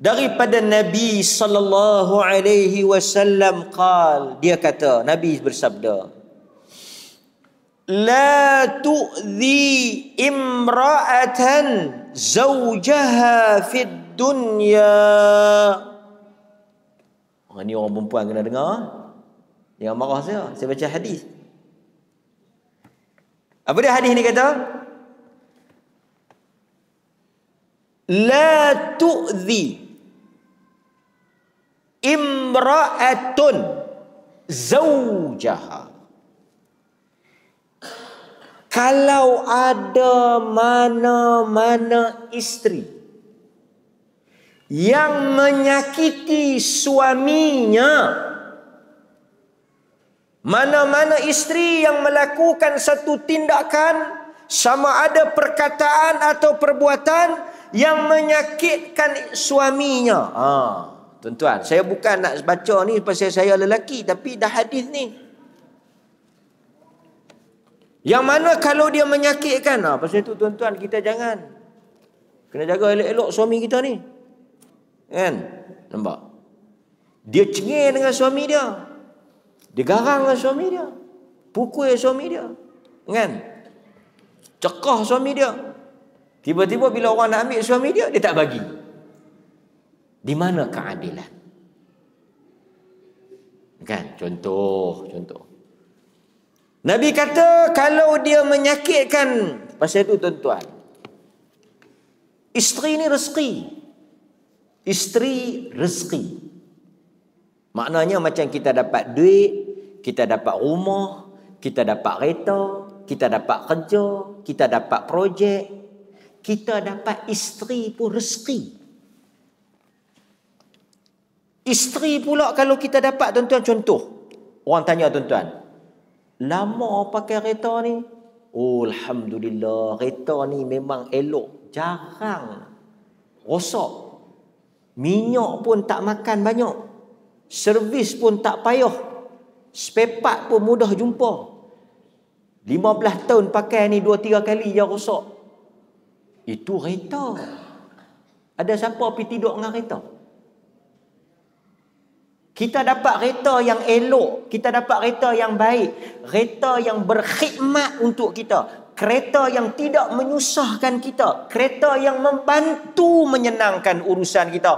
daripada Nabi sallallahu alaihi wasallam dia kata, Nabi bersabda, la tu'zi imra'atan zawjaha fid dunya. Ni orang perempuan kena dengar. Jangan marah saya baca hadis. Apa dia hadis ni kata? La tu'zi imra'atun zawjaha. Kalau ada mana-mana isteri yang menyakiti suaminya, mana-mana isteri yang melakukan satu tindakan, sama ada perkataan atau perbuatan yang menyakitkan suaminya. Tuan-tuan, saya bukan nak baca ni pasal saya lelaki, tapi dah hadis ni. Yang mana kalau dia menyakitkan, pasal itu tuan-tuan, kita jangan, kena jaga elok-elok suami kita ni. Kan? Nampak? Dia cengih dengan suami dia. Dia garang dengan suami dia. Pukul suami dia. Kan? Cekah suami dia. Tiba-tiba bila orang nak ambil suami dia, dia tak bagi. Di mana keadilan? Kan? Contoh. Nabi kata kalau dia menyakitkan, pasal itu tuan-tuan, isteri ni rezeki. Isteri rezeki. Maknanya macam kita dapat duit, kita dapat rumah, kita dapat kereta, kita dapat kerja, kita dapat projek, kita dapat isteri pun rezeki. Isteri pula kalau kita dapat, tuan-tuan, contoh. Orang tanya tuan-tuan, lama pakai kereta ni? Oh, alhamdulillah, kereta ni memang elok, jarang rosak. Minyak pun tak makan banyak. Servis pun tak payah. Spare part pun mudah jumpa. 15 tahun pakai ni 2-3 kali je rosak. Itu kereta. Ada siapa pergi tidur dengan kereta? Kita dapat kereta yang elok, kita dapat kereta yang baik, kereta yang berkhidmat untuk kita, kereta yang tidak menyusahkan kita, kereta yang membantu menyenangkan urusan kita,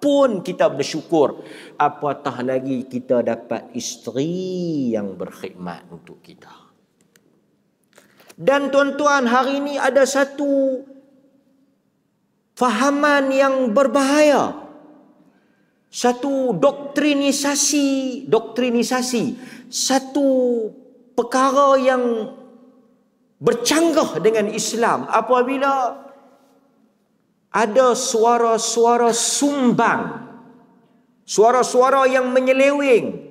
pun kita bersyukur. Apatah lagi kita dapat isteri yang berkhidmat untuk kita. Dan tuan-tuan, hari ini ada satu fahaman yang berbahaya. Satu doktrinisasi, satu perkara yang bercanggah dengan Islam apabila ada suara-suara sumbang, suara-suara yang menyeleweng,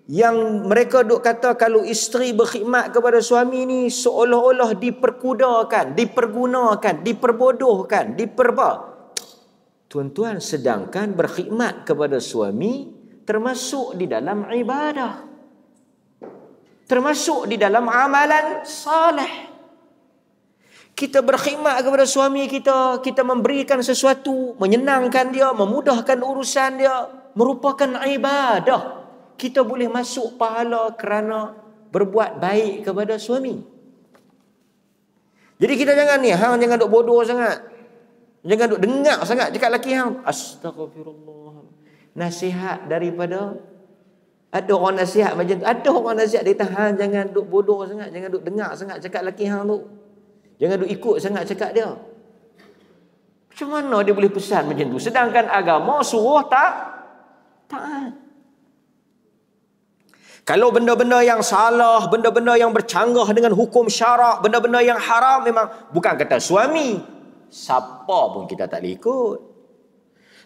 yang mereka duk kata kalau isteri berkhidmat kepada suami ni seolah-olah diperkudakan, dipergunakan, diperbodohkan, Tuan-tuan, sedangkan berkhidmat kepada suami termasuk di dalam ibadah, termasuk di dalam amalan salih. Kita berkhidmat kepada suami kita, kita memberikan sesuatu, menyenangkan dia, memudahkan urusan dia, merupakan ibadah. Kita boleh masuk pahala kerana berbuat baik kepada suami. Jadi kita jangan duk bodoh sangat. Jangan duk dengar sangat cakap lelaki hang. Astagfirullah. Nasihat daripada, ada orang nasihat macam tu. Ada orang nasihat dia tahan, jangan duk bodoh sangat, jangan duk dengar sangat cakap lelaki hang tu. Jangan duk ikut sangat cakap dia. Macam mana dia boleh pesan macam tu? Sedangkan agama suruh taat. Kalau benda-benda yang salah, benda-benda yang bercanggah dengan hukum syarak, benda-benda yang haram, memang bukan kata suami, siapa pun kita tak boleh ikut.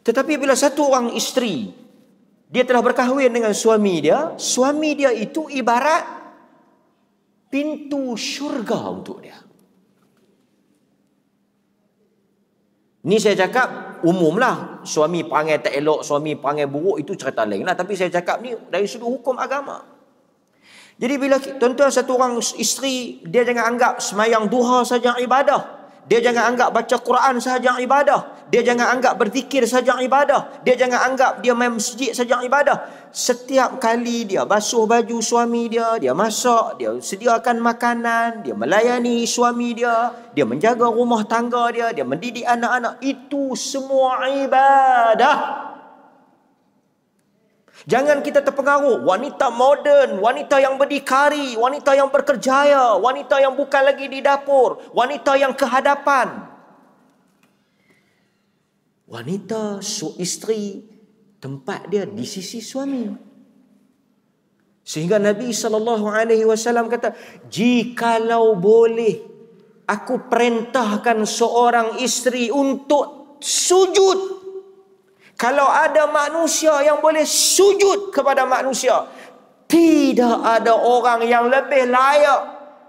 Tetapi bila satu orang isteri, dia telah berkahwin dengan suami dia itu ibarat pintu syurga untuk dia. Ni saya cakap umumlah, suami perangai tak elok, suami perangai buruk, itu cerita lain lah. Tapi saya cakap ni dari sudut hukum agama. Jadi bila tuan-tuan satu orang isteri, dia jangan anggap semayang duha saja ibadah. Dia jangan anggap baca Quran sahaja ibadah. Dia jangan anggap berzikir sahaja ibadah. Dia jangan anggap dia main masjid sahaja ibadah. Setiap kali dia basuh baju suami dia, dia masak, dia sediakan makanan, dia melayani suami dia menjaga rumah tangga dia mendidik anak-anak. Itu semua ibadah. Jangan kita terpengaruh. Wanita moden, wanita yang berdikari, wanita yang berkerjaya, wanita yang bukan lagi di dapur, wanita yang kehadapan. Wanita, isteri, tempat dia di sisi suami. Sehingga Nabi SAW kata, jikalau boleh, aku perintahkan seorang isteri untuk sujud. Kalau ada manusia yang boleh sujud kepada manusia, tidak ada orang yang lebih layak,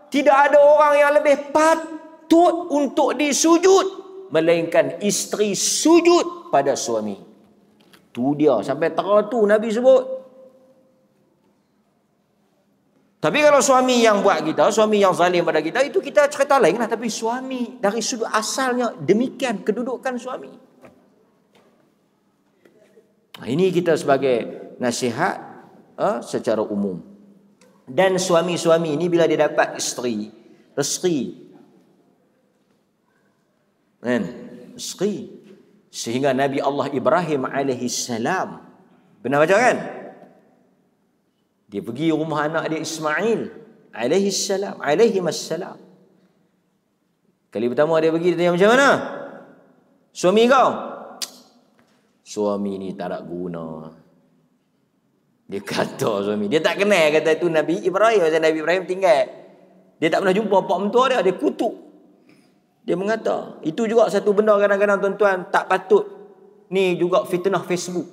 tidak ada orang yang lebih patut untuk disujud, melainkan isteri sujud pada suami. Tu dia, sampai tera tu Nabi sebut. Tapi kalau suami yang buat kita, suami yang zalim pada kita, itu kita cerita lain lah. Tapi suami dari sudut asalnya demikian kedudukan suami. Ini kita sebagai nasihat secara umum. Dan suami-suami ini bila dia dapat isteri, rezeki. Rezeki. Sehingga Nabi Allah Ibrahim alaihissalam, pernah baca kan? Dia pergi rumah anak dia Ismail alaihissalam, alaihimassalam. Kali pertama dia pergi, dia tanya, macam mana suami kau? Suami ni tak ada guna. Dia kata suami. Dia tak kenal kata itu Nabi Ibrahim. Macam Nabi Ibrahim tinggal. Dia tak pernah jumpa pak mentua dia. Dia kutuk. Dia mengata. Itu juga satu benda kadang-kadang tuan-tuan tak patut. Ni juga fitnah Facebook.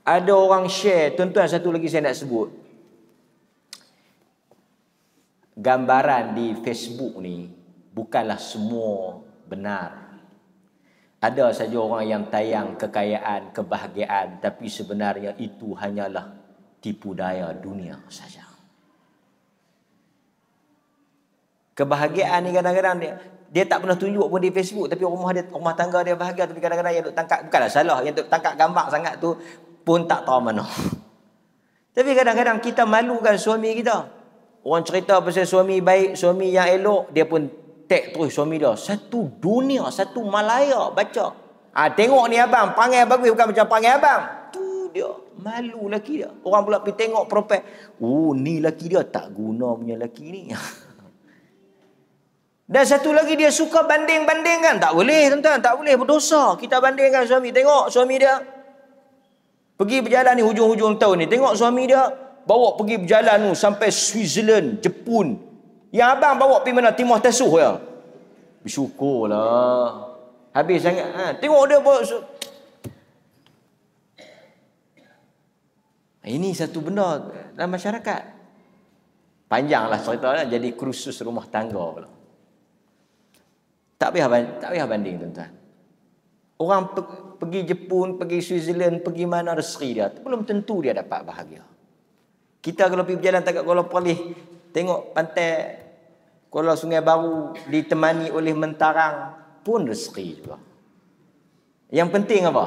Ada orang share. Tuan-tuan satu lagi saya nak sebut. Gambaran di Facebook ni bukanlah semua benar. Ada saja orang yang tayang kekayaan, kebahagiaan, tapi sebenarnya itu hanyalah tipu daya dunia saja. Kebahagiaan ni kadang-kadang dia tak pernah tunjuk pun di Facebook, tapi rumah tangga dia bahagia, tapi kadang-kadang yang duk tangkap, bukanlah salah, yang duk tangkap gambar sangat tu pun tak tahu mana. Tapi kadang-kadang kita malukan suami kita. Orang cerita pasal suami baik, suami yang elok, dia pun tag terus suami dia. Satu dunia, satu Malaya baca. Tengok ni abang, perangai bagus, bukan macam perangai abang. Tu dia, malu laki dia. Orang pula pergi tengok profil. Oh, ni laki dia tak guna punya laki ni. Dan satu lagi dia suka banding-bandingkan. Tak boleh tuan-tuan, tak boleh, berdosa. Kita bandingkan suami. Tengok suami dia pergi berjalan ni hujung-hujung tahun ni. Tengok suami dia bawa pergi berjalan tu sampai Switzerland, Jepun. Yang abang bawa pergi mana? Timur Tasuh ya. Bersyukurlah. Habis sangat. Tengok dia bawa. Ini satu benda dalam masyarakat. Panjanglah cerita lah. Jadi kursus rumah tangga pula. Tak payah banding tuan-tuan. Orang pergi Jepun, pergi Switzerland, pergi mana rezeki dia, belum tentu dia dapat bahagia. Kita kalau pergi berjalan dekat Kuala Perlis, tengok pantai Kuala Sungai Baru ditemani oleh mentarang, pun rezeki juga. Yang penting apa?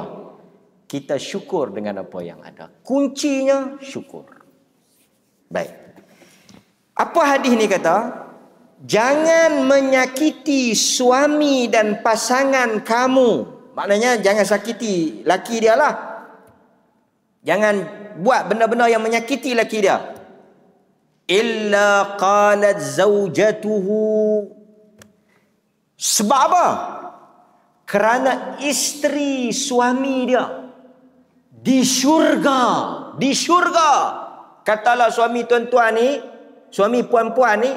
Kita syukur dengan apa yang ada. Kuncinya syukur. Baik. Apa hadis ni kata? Jangan menyakiti suami dan pasangan kamu. Maknanya jangan sakiti laki dia lah. Jangan buat benda-benda yang menyakiti laki dia. Illa qalat zaujatuhu. Sebab apa? Kerana isteri suami dia di syurga. Di syurga. Katalah suami tuan-tuan ni, suami puan-puan ni,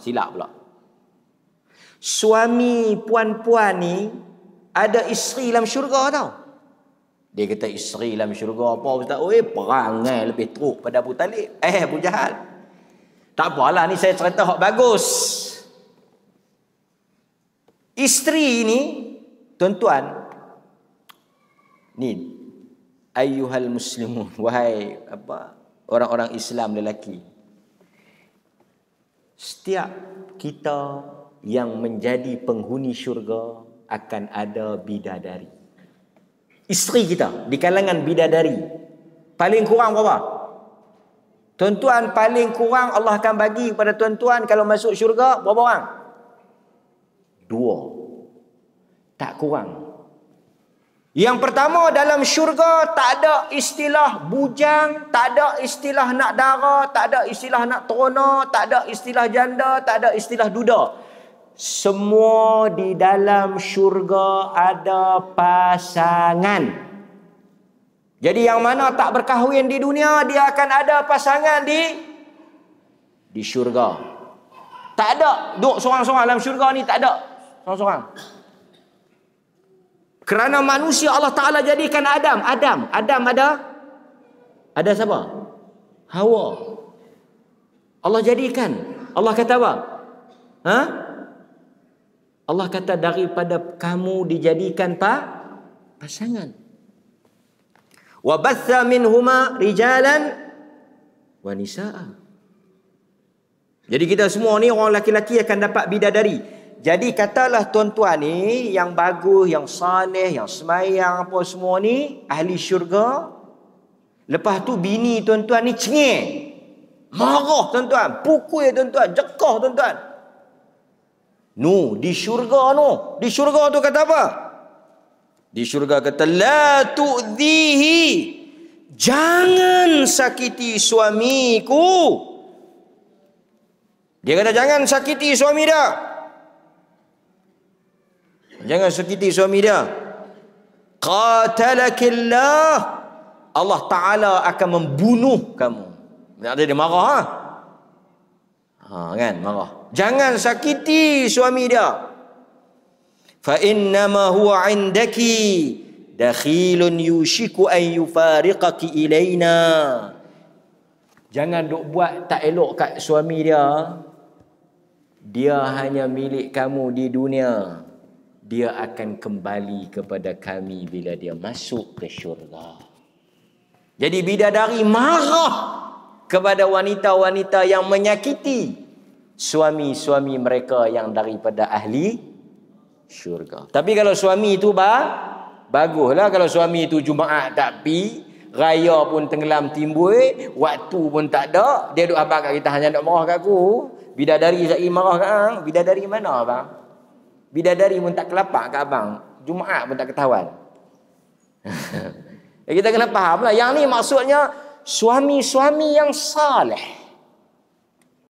silap pula. Suami puan-puan ni ada isteri dalam syurga tau. Dia kata isteri dalam syurga apa Ustaz? Perangai lebih teruk pada Abu Talib. Abu Jahal. Tak apalah, ni saya cerita hak bagus. Isteri ni, tuan-tuan, ni ayyuhal muslimun, wahai orang-orang Islam lelaki. Setiap kita yang menjadi penghuni syurga akan ada bidadari. Isteri kita di kalangan bidadari paling kurang berapa? Tuan-tuan, paling kurang Allah akan bagi kepada tuan-tuan kalau masuk syurga berapa orang? 2. Tak kurang. Yang pertama, dalam syurga tak ada istilah bujang, tak ada istilah nak dara, tak ada istilah nak terona, tak ada istilah janda, tak ada istilah duda. Semua di dalam syurga ada pasangan. Jadi yang mana tak berkahwin di dunia, dia akan ada pasangan di syurga. Tak ada duduk seorang-seorang dalam syurga ni, tak ada seorang-seorang. Kerana manusia Allah Ta'ala jadikan Adam ada siapa? Hawa. Allah jadikan. Allah kata apa? Allah kata daripada kamu dijadikan pasangan. Wa batha minhuma rijalan wa nisaa. Jadi kita semua ni orang laki-laki akan dapat bidadari. Jadi katalah tuan-tuan ni yang bagus, yang saleh, yang semayang apa semua ni ahli syurga. Lepas tu bini tuan-tuan ni cengeng, marah tuan-tuan, pukul tuan-tuan, jekah tuan-tuan. Di syurga di syurga tu kata apa? Di syurga kata la tu'dhihi, jangan sakiti suamiku. Dia kata jangan sakiti suami dia. Jangan sakiti suami dia. Qatalakillah, Allah Ta'ala akan membunuh kamu. Ada dia marah kan, marah. Jangan sakiti suami dia. Fa innama huwa indaki dakhilun yushiku an yufariqaki ilaina. Jangan duk buat tak elok kat suami dia. Dia hanya milik kamu di dunia. Dia akan kembali kepada kami bila dia masuk ke syurga. Jadi bidadari marah kepada wanita-wanita yang menyakiti suami-suami mereka yang daripada ahli syurga. Tapi kalau suami itu baguslah. Kalau suami itu Jumaat tak pi, raya pun tenggelam timbul, waktu pun tak ada, dia duk abang kat kita, hanya nak marah kat aku. Bidadari saya marah kat abang. Bidadari mana abang? Bidadari pun tak kelapak kat abang. Jumaat pun tak ketahuan. Kita kena faham lah. Yang ni maksudnya suami-suami yang saleh.